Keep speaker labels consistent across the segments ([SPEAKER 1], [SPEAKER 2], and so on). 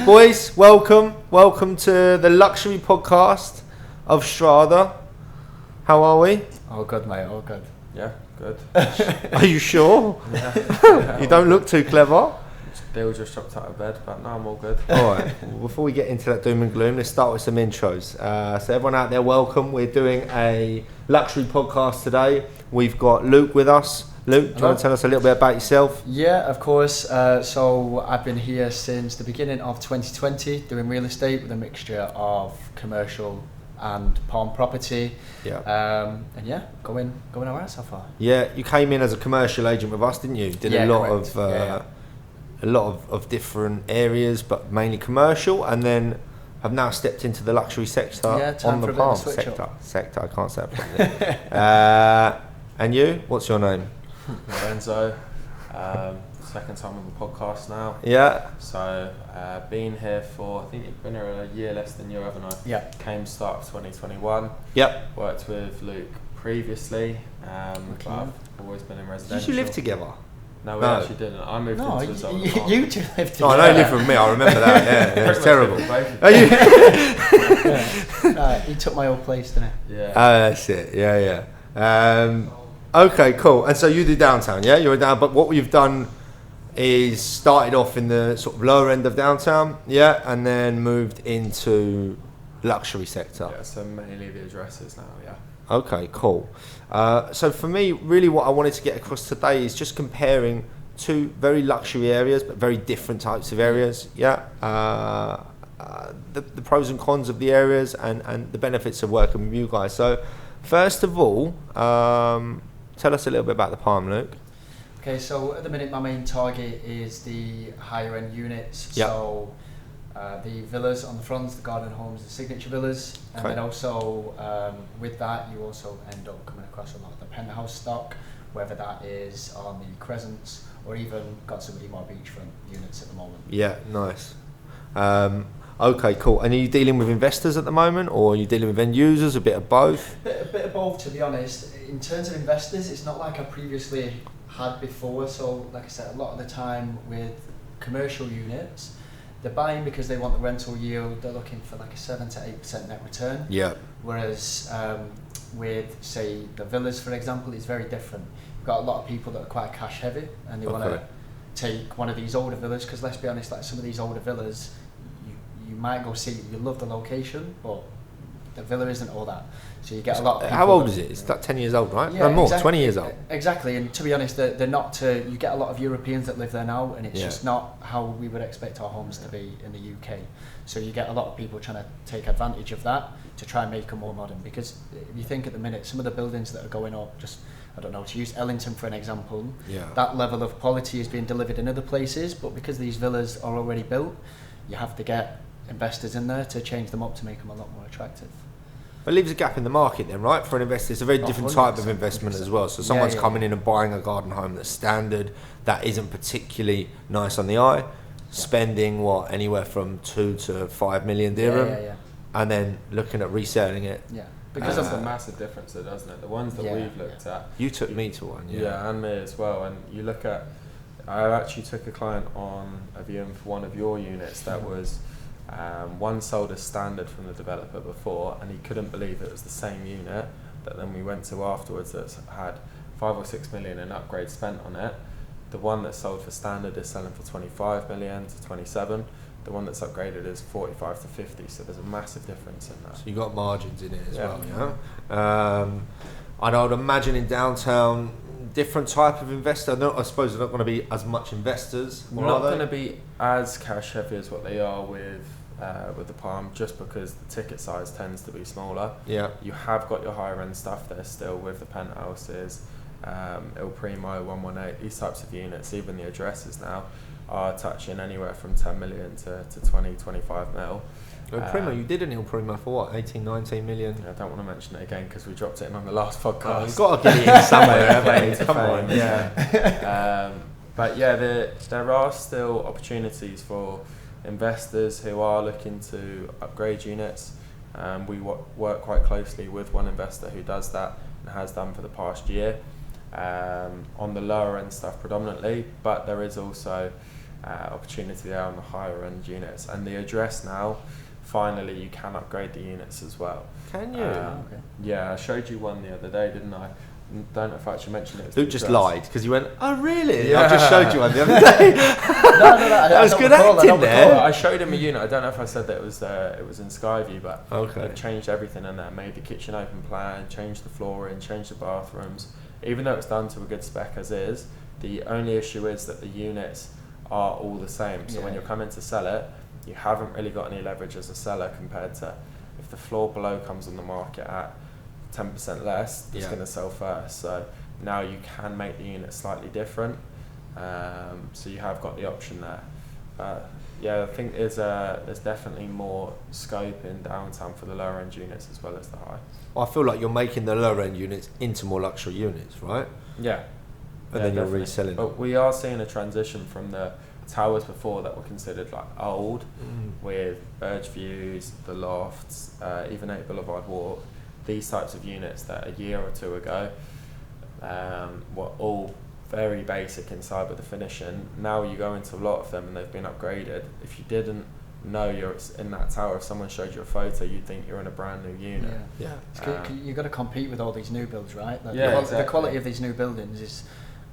[SPEAKER 1] Boys, welcome to the luxury podcast of Strada. How are we?
[SPEAKER 2] All good, mate, all good.
[SPEAKER 3] Yeah, good.
[SPEAKER 1] Are you sure?
[SPEAKER 3] Yeah.
[SPEAKER 1] You don't look too clever.
[SPEAKER 3] Bill just dropped out of bed, but no, I'm all good.
[SPEAKER 1] Alright, before we get into that doom and gloom, let's start with some intros. So everyone out there, welcome. We're doing a luxury podcast today. We've got Luke with us. Luke, do you want to tell us a little bit about yourself?
[SPEAKER 2] Yeah, of course. So I've been here since the beginning of 2020 doing real estate with a mixture of commercial and palm property.
[SPEAKER 1] Yeah.
[SPEAKER 2] And yeah, going alright so far.
[SPEAKER 1] Yeah, you came in as a commercial agent with us, didn't you? Did a lot
[SPEAKER 2] correct.
[SPEAKER 1] of a lot of different areas, but mainly commercial, and then have now stepped into the luxury sector on the palm sector. I can't say it properly. And you? What's your name?
[SPEAKER 3] Lorenzo. Second time on the podcast now.
[SPEAKER 1] Yeah.
[SPEAKER 3] So been here for, I think you've been here a year less than you, haven't I?
[SPEAKER 2] Yeah.
[SPEAKER 3] Came start of 2021.
[SPEAKER 1] Yep.
[SPEAKER 3] Worked with Luke previously. But I've always been in residential.
[SPEAKER 1] Did you live together?
[SPEAKER 3] No, we actually didn't. I moved into his old apartment.
[SPEAKER 2] You two lived together.
[SPEAKER 1] No, I know you lived with me. I remember that. Yeah, it's terrible.
[SPEAKER 2] He took my old place, didn't he?
[SPEAKER 3] Yeah.
[SPEAKER 1] That's it. Yeah. Okay, cool. And so you do downtown, yeah? You're down, but what we've done is started off in the sort of lower end of downtown, yeah, and then moved into luxury sector.
[SPEAKER 3] Yeah, so mainly the addresses now, yeah.
[SPEAKER 1] Okay, cool. So for me, really what I wanted to get across today is just comparing two very luxury areas, but very different types of areas, yeah? The pros and cons of the areas and the benefits of working with you guys. So first of all, tell us a little bit about the Palm, Luke.
[SPEAKER 2] Okay, so at the minute my main target is the higher end units.
[SPEAKER 1] Yep.
[SPEAKER 2] So the villas on the fronts, the garden homes, the signature villas, and then also with that you also end up coming across a lot of the penthouse stock, whether that is on the Crescents or even got some more beachfront units at the moment.
[SPEAKER 1] Yeah, nice. Okay, cool. And are you dealing with investors at the moment, or are you dealing with end users, a bit of both?
[SPEAKER 2] A bit of both, to be honest. In terms of investors, it's not like I previously had before. So, like I said, a lot of the time with commercial units, they're buying because they want the rental yield. They're looking for like a 7 to 8% net return.
[SPEAKER 1] Yeah.
[SPEAKER 2] Whereas with, say, the villas, for example, it's very different. You've got a lot of people that are quite cash heavy and they want to take one of these older villas, because let's be honest, like some of these older villas, you might go see, you love the location, but the villa isn't all that. So you get a lot of people.
[SPEAKER 1] How old is it? It's like 10 years old, right?
[SPEAKER 2] Yeah,
[SPEAKER 1] no, more,
[SPEAKER 2] exactly,
[SPEAKER 1] 20 years old.
[SPEAKER 2] Exactly, and to be honest, they're not to, you get a lot of Europeans that live there now, and it's just not how we would expect our homes to be in the UK. So you get a lot of people trying to take advantage of that to try and make them more modern, because if you think at the minute, some of the buildings that are going up, just, I don't know, to use Ellington for an example, that level of quality is being delivered in other places, but because these villas are already built, you have to get investors in there to change them up to make them a lot more attractive.
[SPEAKER 1] It leaves a gap in the market then, right? For an investor, it's a very different type of investment as well. So someone's coming in and buying a garden home that's standard, that isn't particularly nice on the eye, spending anywhere from 2 to 5 million dirham, and then looking at reselling it.
[SPEAKER 2] Yeah.
[SPEAKER 3] Because that's a massive difference, though, doesn't it? The ones that we've looked at.
[SPEAKER 1] You took me to one,
[SPEAKER 3] Yeah, and me as well. And you look at, I actually took a client on a viewing for one of your units that was, one sold as standard from the developer before, and he couldn't believe it was the same unit that then we went to afterwards that's had 5 or 6 million in upgrades spent on it. The one that sold for standard is selling for 25 million to 27. The one that's upgraded is 45 to 50, so there's a massive difference in that.
[SPEAKER 1] So you got margins in it as well, yeah? And I would imagine in downtown, different type of investor. I suppose they're not going to be as much investors.
[SPEAKER 3] They're not going to be as cash heavy as what they are with the Palm, just because the ticket size tends to be smaller.
[SPEAKER 1] Yeah.
[SPEAKER 3] You have got your higher end stuff there still with the penthouses, Il Primo, 118, these types of units, even the addresses now are touching anywhere from 10 million to 20, 25 mil.
[SPEAKER 1] Il Primo, you did an Il Primo for what, 18, 19 million?
[SPEAKER 3] I don't want to mention it again because we dropped it in on the last podcast.
[SPEAKER 1] Oh, you've got to get it in somewhere, haven't you? Come on.
[SPEAKER 3] Yeah. But yeah, there are still opportunities for investors who are looking to upgrade units. We work quite closely with one investor who does that and has done for the past year, on the lower end stuff predominantly, but there is also opportunity there on the higher end units. And the address now, finally, you can upgrade the units as well.
[SPEAKER 1] Can you?
[SPEAKER 2] Okay.
[SPEAKER 3] Yeah, I showed you one the other day, didn't I? Don't know if I actually mentioned it.
[SPEAKER 1] Luke just lied because you went, oh really?
[SPEAKER 3] Yeah.
[SPEAKER 1] I just showed you one the other day.
[SPEAKER 2] No,
[SPEAKER 1] That was good acting there.
[SPEAKER 3] Well, I showed him a unit. I don't know if I said that it was in Skyview, but they've changed everything in there. Made the kitchen open plan, changed the flooring, changed the bathrooms. Even though it's done to a good spec as is, the only issue is that the units are all the same. So when you're coming to sell it, you haven't really got any leverage as a seller compared to if the floor below comes on the market at 10% less, it's going to sell first. So now you can make the unit slightly different. So you have got the option there. I think there's definitely more scope in downtown for the lower end units as well as the high.
[SPEAKER 1] I feel like you're making the lower end units into more luxury units, right?
[SPEAKER 3] Yeah.
[SPEAKER 1] And then you're reselling.
[SPEAKER 3] But we are seeing a transition from the towers before that were considered like old, with Burge Views, the lofts, even 8 Boulevard Walk. These types of units that a year or two ago were all very basic inside with the finishing. Now you go into a lot of them and they've been upgraded. If you didn't know you're in that tower, if someone showed you a photo, you'd think you're in a brand new unit.
[SPEAKER 2] You've got to compete with all these new builds, right? Like
[SPEAKER 3] exactly.
[SPEAKER 2] The quality of these new buildings is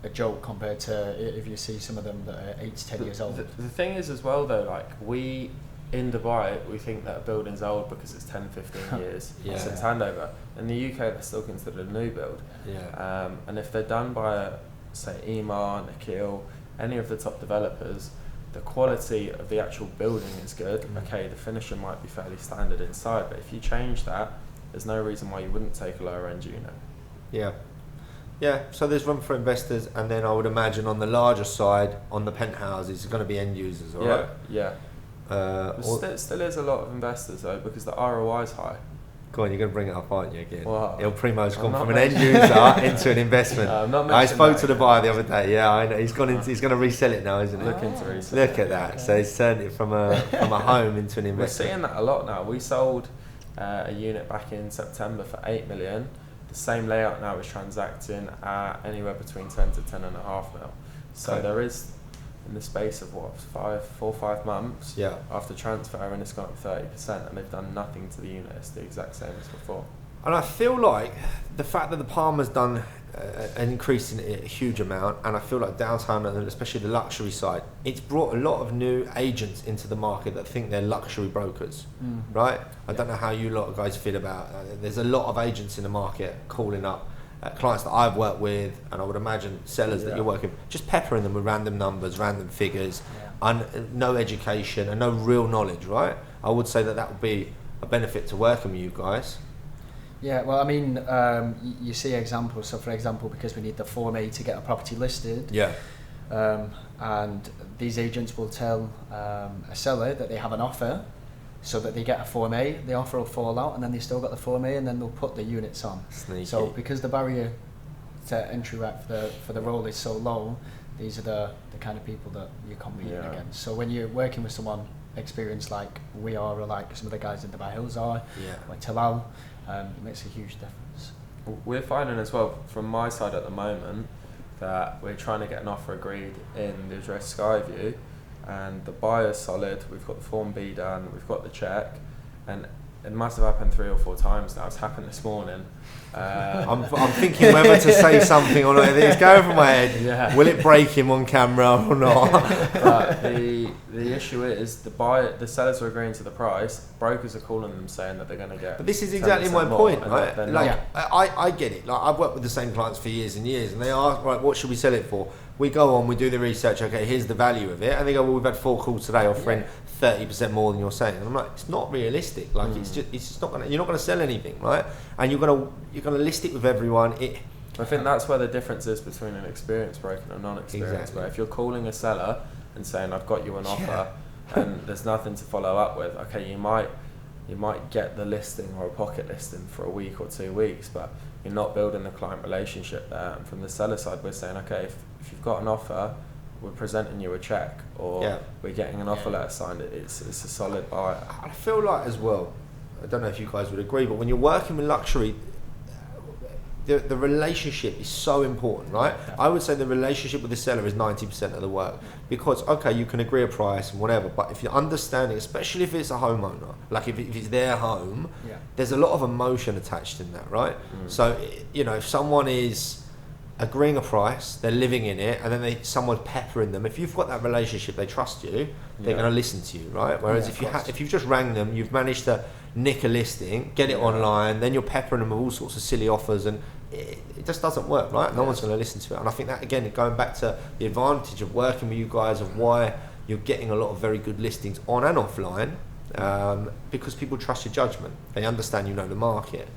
[SPEAKER 2] a joke compared to if you see some of them that are 8 to 10 years old.
[SPEAKER 3] The thing is as well though, like we in Dubai, we think that a building's old because it's 10, 15 years since handover. In the UK, they're still considered a new build. And if they're done by, say, Ema, Nikhil, any of the top developers, the quality of the actual building is good. Okay, the finishing might be fairly standard inside, but if you change that, there's no reason why you wouldn't take a lower end unit.
[SPEAKER 1] Yeah, so there's room for investors, and then I would imagine on the larger side, on the penthouses, it's going to be end users, all right?
[SPEAKER 3] There still is a lot of investors though, because the ROI is high.
[SPEAKER 1] Go on, you're going to bring it up, aren't you, again?
[SPEAKER 3] Well,
[SPEAKER 1] Il Primo's gone from an end user into an investment. I spoke to the buyer the other day. Yeah, I know. He's gone into. He's going to resell it now, isn't he?
[SPEAKER 3] Looking to resell.
[SPEAKER 1] Look at that. Okay. So he's turned it from a home into an investment.
[SPEAKER 3] We're seeing that a lot now. We sold a unit back in September for 8 million. The same layout now is transacting at anywhere between 10 to 10.5 mil. So there is, in the space of 4 or 5 months after transfer, and it's gone up 30%, and they've done nothing to the unit. It's the exact same as before.
[SPEAKER 1] And I feel like the fact that the Palmer's done an increase in it a huge amount, and I feel like downtown, and especially the luxury side, it's brought a lot of new agents into the market that think they're luxury brokers, right? I don't know how you lot of guys feel about there's a lot of agents in the market calling up clients that I've worked with, and I would imagine sellers that you're working with, just peppering them with random numbers, random figures, no education and no real knowledge, right? I would say that would be a benefit to working with you guys.
[SPEAKER 2] Yeah, well, I mean, you see examples. So, for example, because we need the Form A to get a property listed, and these agents will tell a seller that they have an offer, so that they get a Form A, the offer will fall out, and then they still got the Form A, and then they'll put the units on.
[SPEAKER 1] Sneaky.
[SPEAKER 2] So, because the barrier to entry for the role is so low, these are the kind of people that you're competing against. So, when you're working with someone experienced like we are, or like some of the guys in Dubai Hills are, or Talal, it makes a huge difference.
[SPEAKER 3] We're finding as well, from my side at the moment, that we're trying to get an offer agreed in the address Skyview, and the buyer's solid. We've got the Form B done, we've got the check, and it must have happened 3 or 4 times now. It's happened this morning.
[SPEAKER 1] I'm thinking whether to say something or not. It's going through my head. Will it break him on camera or not?
[SPEAKER 3] But the issue is the sellers are agreeing to the price. Brokers are calling them saying that they're going to get.
[SPEAKER 1] But this is exactly my point, right? I get it. Like, I've worked with the same clients for years and years, and they ask, right, what should we sell it for? We go on, we do the research. Okay, here's the value of it, and they go, well, we've had 4 calls today offering 30% more than you're saying. And I'm like, it's not realistic. Like, it's just not gonna. You're not going to sell anything, right? And you're going to list it with everyone.
[SPEAKER 3] I think that's where the difference is between an experienced broker and a non-experienced. But if you're calling a seller and saying, I've got you an offer, and there's nothing to follow up with, okay, you might get the listing or a pocket listing for a week or 2 weeks, but you're not building the client relationship there. And from the seller side, we're saying, okay, if you've got an offer, we're presenting you a check, or we're getting an offer letter signed. It's a solid buy.
[SPEAKER 1] I feel like as well, I don't know if you guys would agree, but when you're working with luxury, the relationship is so important, right? I would say the relationship with the seller is 90% of the work, because okay, you can agree a price and whatever, but if you're understanding, especially if it's a homeowner, like if it's their home, there's a lot of emotion attached in that, right? So if someone is agreeing a price, they're living in it, and then someone's peppering them. If you've got that relationship, they trust you, they're going to listen to you, right? Whereas if you've just rang them, you've managed to nick a listing, get it online, then you're peppering them with all sorts of silly offers, and it just doesn't work, right? No one's going to listen to it. And I think that, again, going back to the advantage of working with you guys, of why you're getting a lot of very good listings on and offline, because people trust your judgment. They understand you know the market.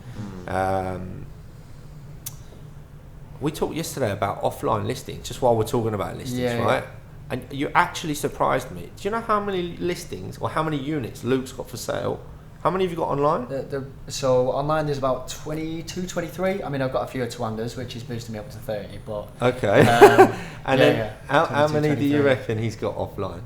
[SPEAKER 1] We talked yesterday about offline listings, just while we're talking about listings, right? And you actually surprised me. Do you know how many listings or how many units Luke's got for sale? How many have you got online?
[SPEAKER 2] So online there's about 22, 23. I mean, I've got a few Twanders, which is boosting me up to 30, but...
[SPEAKER 1] Okay. And then how many 23. Do you reckon he's got offline?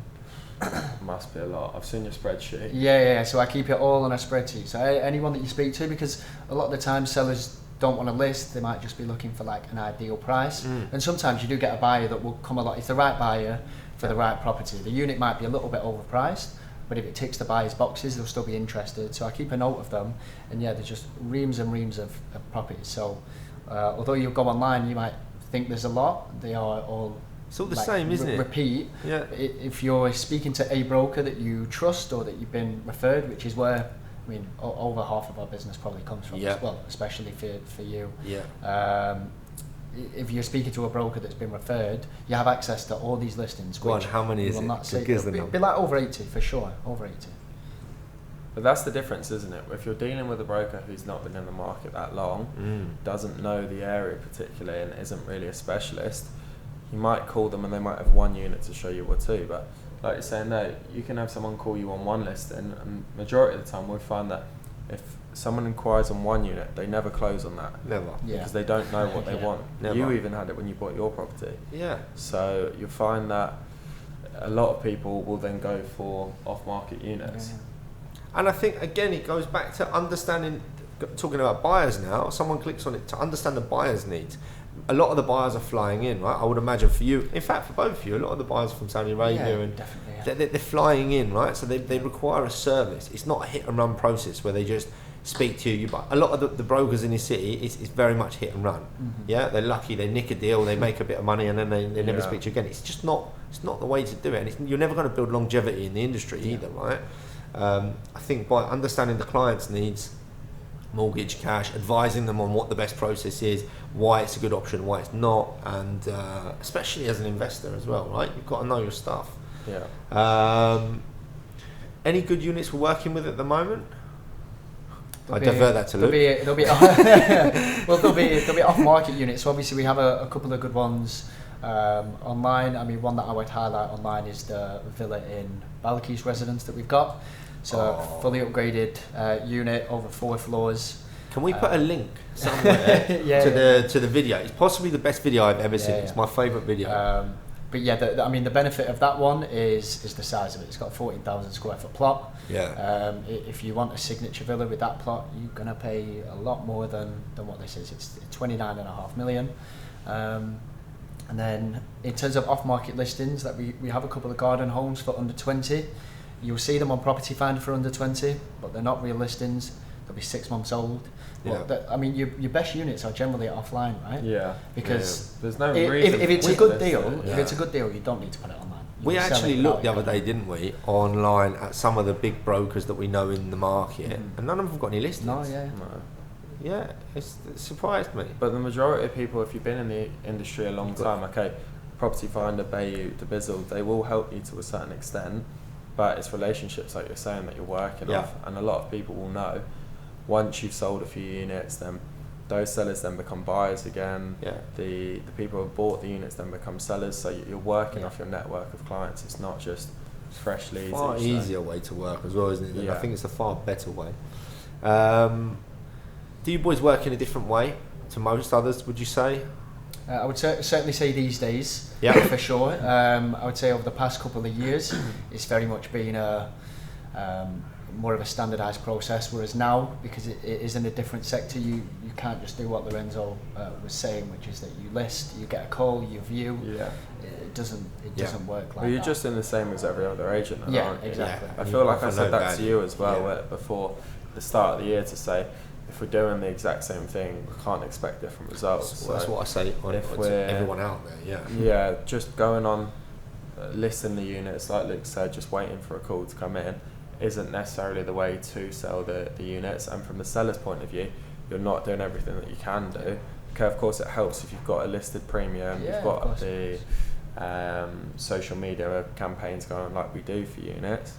[SPEAKER 3] Must be a lot. I've seen your spreadsheet.
[SPEAKER 2] Yeah. So I keep it all on a spreadsheet. So anyone that you speak to, because a lot of the time sellers don't want to list, they might just be looking for like an ideal price. And sometimes you do get a buyer that will come along. It's the right buyer for the right property. The unit might be a little bit overpriced, but if it ticks the buyer's boxes, they'll still be interested. So I keep a note of them, and there's just reams and reams of properties. So although you go online, you might think there's a lot. They are all...
[SPEAKER 1] It's all the same, isn't it?
[SPEAKER 2] Repeat. Yeah. If you're speaking to a broker that you trust or that you've been referred, which is where, I mean, over half of our business probably comes from as well, especially for you. Yeah. If you're speaking to a broker that's been referred, you have access to all these listings.
[SPEAKER 1] Go on, how many is it?
[SPEAKER 2] It'd be like over 80 for sure, over 80.
[SPEAKER 3] But that's the difference, isn't it? If you're dealing with a broker who's not been in the market that long, doesn't know the area particularly, and isn't really a specialist, you might call them and they might have one unit to show you or two, but like you're saying, no, you can have someone call you on one listing, and majority of the time we find that if someone inquires on one unit, they never close on that.
[SPEAKER 1] Never.
[SPEAKER 3] Because they don't know what they want. Never. You even had it when you bought your property.
[SPEAKER 1] Yeah.
[SPEAKER 3] So you'll find that a lot of people will then go for off-market units.
[SPEAKER 1] And I think, again, it goes back to understanding, talking about buyers now, someone clicks on it to understand the buyer's needs. A lot of the buyers are flying in, right? I would imagine for you, in fact for both of you, a lot of the buyers from Saudi Arabia, and they're flying in, right? So they require a service. It's not a hit and run process where they just speak to you. But a lot of the brokers in the city, it's very much hit and run. Yeah, they're lucky, they nick a deal, they make a bit of money, and then they never speak to you again. It's just not the way to do it, and you're never going to build longevity in the industry either, right? I think by understanding the client's needs, mortgage, cash, advising them on what the best process is, why it's a good option, why it's not, and especially as an investor as well, right? You've got to know your stuff. Any good units we're working with at the moment? I defer that to Luke.
[SPEAKER 2] There'll be off-market units. So obviously we have a couple of good ones online. I mean, one that I would highlight online is the villa in Balkis residence that we've got. So fully upgraded unit, over 4 floors.
[SPEAKER 1] Can we put a link somewhere to the video? It's possibly the best video I've ever seen. It's my favourite video.
[SPEAKER 2] But the benefit of that one is the size of it. It's got a 14,000 square foot plot. If you want a signature villa with that plot, you're going to pay a lot more than what this is. It's 29.5 million. And then in terms of off-market listings, that we have a couple of garden homes for under 20. You'll see them on Property Finder for under 20, but they're not real listings. They'll be 6 months old. I mean, your best units are generally offline, right? Yeah. Because
[SPEAKER 3] there's no reason.
[SPEAKER 2] If it's a good deal, you don't need to put it online.
[SPEAKER 1] We actually looked the other day, didn't we, online at some of the big brokers that we know in the market, and none of them have got any listings.
[SPEAKER 3] No.
[SPEAKER 1] Yeah, it surprised me.
[SPEAKER 3] But the majority of people, if you've been in the industry a long time, Property Finder, Bayou, Debizzle, they will help you to a certain extent, but it's relationships, like you're saying, that you're working off, and a lot of people will know once you've sold a few units, then those sellers then become buyers again. The people who have bought the units then become sellers, so you're working off your network of clients. It's not just fresh leads.
[SPEAKER 1] Far easier way to work as well, isn't it? I think it's a far better way. Do you boys work in a different way to most others, would you say?
[SPEAKER 2] I would certainly say these days, for sure. I would say over the past couple of years, it's very much been more of a standardised process, whereas now, because it is in a different sector, you can't just do what Lorenzo was saying, which is that you list, you get a call, you view.
[SPEAKER 3] Yeah.
[SPEAKER 2] It doesn't work like that.
[SPEAKER 3] Well, you're just in the same as every other agent, aren't you?
[SPEAKER 2] Exactly.
[SPEAKER 3] I feel like I said that
[SPEAKER 1] value.
[SPEAKER 3] to you as well before the start of the year, to say, if we're doing the exact same thing, we can't expect different results.
[SPEAKER 1] Well, that's what I say to everyone out there.
[SPEAKER 3] Yeah, just going on listing the units, like Luke said, just waiting for a call to come in isn't necessarily the way to sell the units. And from the seller's point of view, you're not doing everything that you can do. Okay, of course it helps if you've got a listed premium, you've got the social media campaigns going like we do for units,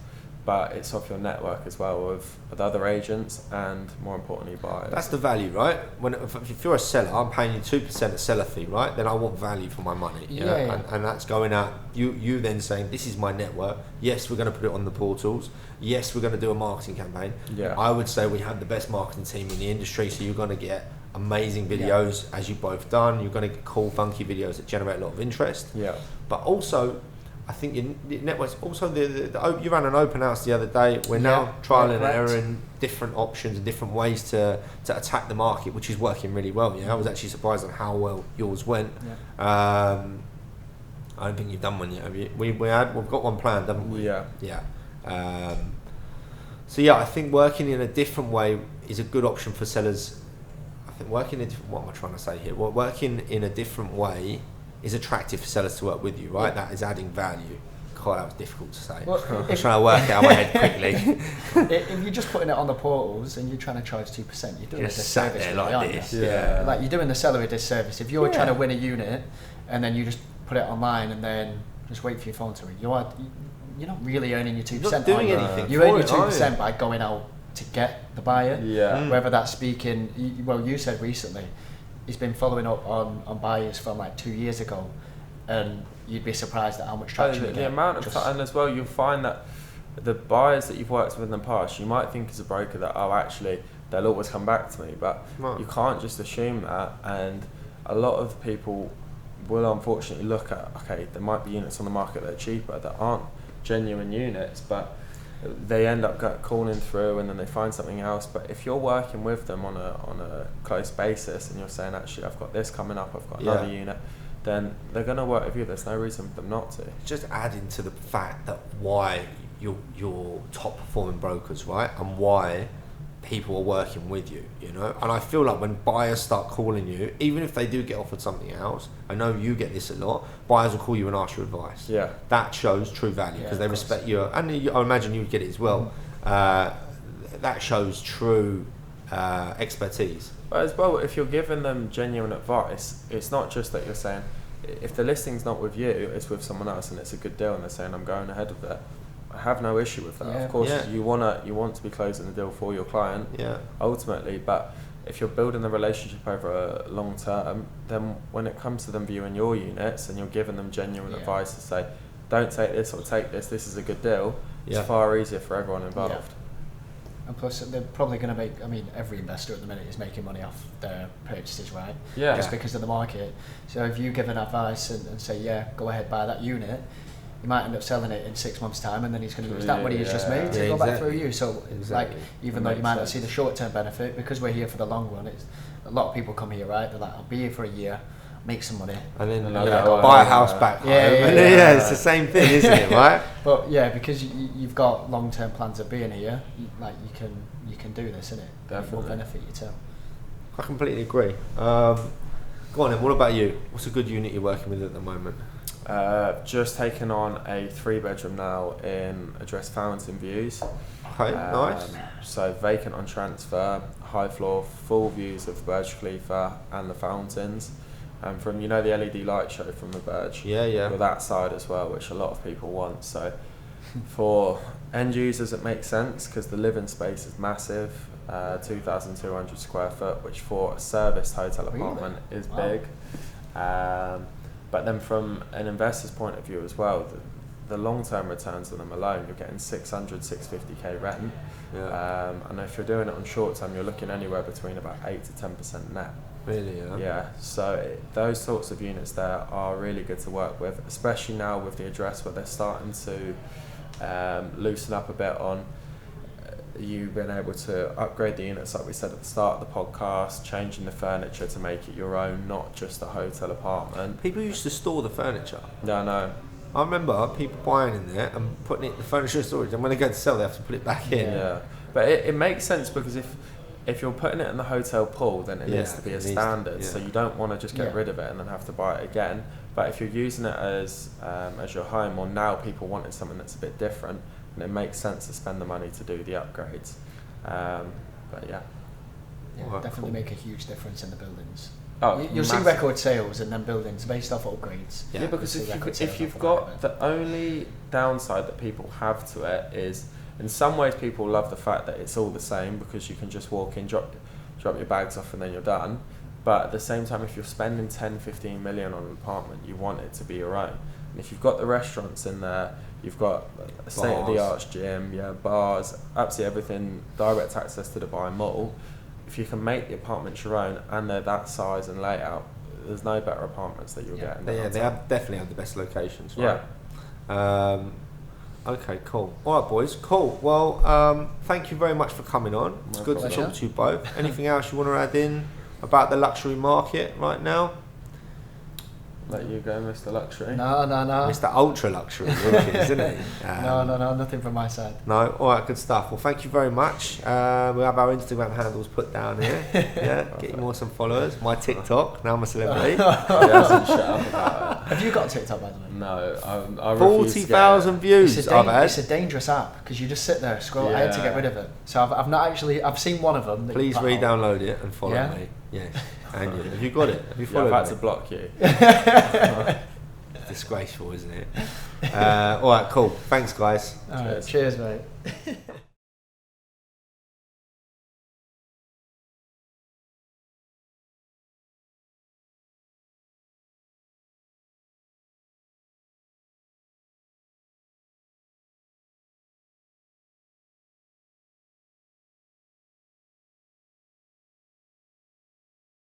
[SPEAKER 3] but it's off your network as well with other agents and, more importantly, buyers.
[SPEAKER 1] That's the value, right? If you're a seller, I'm paying you 2% a seller fee, right? Then I want value for my money. And that's going out. You then saying, this is my network. Yes, we're going to put it on the portals. Yes, we're going to do a marketing campaign.
[SPEAKER 3] Yeah.
[SPEAKER 1] I would say we have the best marketing team in the industry, so you're going to get amazing videos, as you've both done. You're going to get cool, funky videos that generate a lot of interest.
[SPEAKER 3] Yeah.
[SPEAKER 1] But also, I think your networks, also you ran an open house the other day. We're now trial and erroring different options and different ways to attack the market, which is working really well. I was actually surprised on how well yours went. I don't think you've done one yet, have you? We've got one planned, haven't we?
[SPEAKER 3] Yeah.
[SPEAKER 1] So I think working in a different way is a good option for sellers. I think what am I trying to say here? Well, working in a different way is attractive for sellers to work with you, right? That is adding value. God, that was difficult to say.
[SPEAKER 2] Well,
[SPEAKER 1] I'm trying to work it out of my head quickly.
[SPEAKER 2] If you're just putting it on the portals and you're trying to charge 2%, you're doing a disservice.
[SPEAKER 1] There like this.
[SPEAKER 2] Like, you're doing the seller a disservice. If you're trying to win a unit and then you just put it online and then just wait for your phone to ring, you're not really earning your 2%.
[SPEAKER 1] You're not doing anything.
[SPEAKER 2] You earn your 2% by going out to get the buyer. Whether that's speaking, you said recently, he's been following up on buyers from like 2 years ago, and you'd be surprised at how much traction you get.
[SPEAKER 3] The amount of time, and as well, you'll find that the buyers that you've worked with in the past, you might think as a broker that, actually, they'll always come back to me, but you can't just assume that. And a lot of people will unfortunately look at, there might be units on the market that are cheaper that aren't genuine units, but they end up calling through and then they find something else. But if you're working with them on a close basis and you're saying, actually, I've got this coming up, I've got another unit, then they're going to work with you. There's no reason for them not to.
[SPEAKER 1] Just adding to the fact that why you're top performing brokers, right? And why people are working with you, And I feel like when buyers start calling you, even if they do get offered something else, I know you get this a lot, buyers will call you and ask your advice.
[SPEAKER 3] Yeah.
[SPEAKER 1] That shows true value because they respect you, and I imagine you would get it as well. That shows true expertise.
[SPEAKER 3] But as well, if you're giving them genuine advice, it's not just that you're saying, if the listing's not with you, it's with someone else and it's a good deal and they're saying, I'm going ahead with it, I have no issue with that. Of course, you want to be closing the deal for your client, ultimately. But if you're building the relationship over a long term, then when it comes to them viewing your units and you're giving them genuine advice to say, don't take this or take this, this is a good deal, it's far easier for everyone involved.
[SPEAKER 2] And plus, they're probably going to make, every investor at the minute is making money off their purchases, right? Just because of the market. So if you give an advice and say, go ahead, buy that unit, you might end up selling it in 6 months' time, and then he's going to use that money he's just made to go back through you. So, even though you might not see the short-term benefit, because we're here for the long run, a lot of people come here, right? They're like, I'll be here for a year, make some money,
[SPEAKER 1] and then buy a house back home. It's the same thing, isn't it, right?
[SPEAKER 2] But because you've got long-term plans of being here, you can do this, innit? It will benefit you too.
[SPEAKER 1] I completely agree. Go on then, what about you? What's a good unit you're working with at the moment?
[SPEAKER 3] Just taken on a 3-bedroom now in address Fountain Views.
[SPEAKER 1] Okay, nice.
[SPEAKER 3] So vacant on transfer, high floor, full views of Burj Khalifa and the fountains. And from, the LED light show from the Burj. With that side as well, which a lot of people want. So for end users it makes sense because the living space is massive, 2,200 square foot, which for a serviced hotel apartment is big. But then from an investor's point of view as well, the long-term returns on them alone, you're getting 600, 650k rent. And if you're doing it on short-term, you're looking anywhere between about 8 to 10% net.
[SPEAKER 1] Really,
[SPEAKER 3] So those sorts of units there are really good to work with, especially now with the address where they're starting to loosen up a bit on you've been able to upgrade the units, like we said at the start of the podcast, changing the furniture to make it your own, not just a hotel apartment.
[SPEAKER 1] People used to store the furniture.
[SPEAKER 3] No.
[SPEAKER 1] I remember people buying in there and putting the furniture in storage, and when they go to sell, they have to put it back in.
[SPEAKER 3] Yeah, but it makes sense because if you're putting it in the hotel pool, then it needs to be a standard. So you don't want to just get rid of it and then have to buy it again. But if you're using it as your home, or now people wanting something that's a bit different, and it makes sense to spend the money to do the upgrades. But
[SPEAKER 2] definitely make a huge difference in the buildings.
[SPEAKER 3] Oh,
[SPEAKER 2] you'll see record sales in them buildings based off upgrades.
[SPEAKER 3] Yeah, because if you've got the only downside that people have to it is, in some ways people love the fact that it's all the same because you can just walk in, drop your bags off and then you're done. But at the same time, if you're spending 10-15 million on an apartment, you want it to be your own. And if you've got the restaurants in there, you've got a state-of-the-art gym, bars, absolutely everything, direct access to the Dubai Mall. If you can make the apartments your own and they're that size and layout, there's no better apartments that you'll get.
[SPEAKER 1] They definitely have the best locations, right? Yeah. Okay, cool. All right, boys, cool. Well, thank you very much for coming on. It's good to talk to you both. Anything else you want to add in about the luxury market right now?
[SPEAKER 3] Let you go, Mr. Luxury.
[SPEAKER 2] No.
[SPEAKER 1] Mr. Ultra Luxury, isn't he?
[SPEAKER 2] No, nothing from my side.
[SPEAKER 1] No, all right, good stuff. Well, thank you very much. We'll have our Instagram handles put down here. Yeah, get you more some followers. My TikTok, now I'm a celebrity.
[SPEAKER 3] He hasn't shut up about it.
[SPEAKER 2] Have you got a TikTok, by the way?
[SPEAKER 3] No, I
[SPEAKER 1] 40,000 views I've had.
[SPEAKER 2] It's a dangerous app because you just sit there, scroll. I had to get rid of it. So I've seen one of them.
[SPEAKER 1] Please re-download it and follow me. Yes. And you, have you got it? Have you followed
[SPEAKER 3] I've had to block you.
[SPEAKER 1] Disgraceful, isn't it? All right, cool. Thanks, guys.
[SPEAKER 2] Cheers, mate.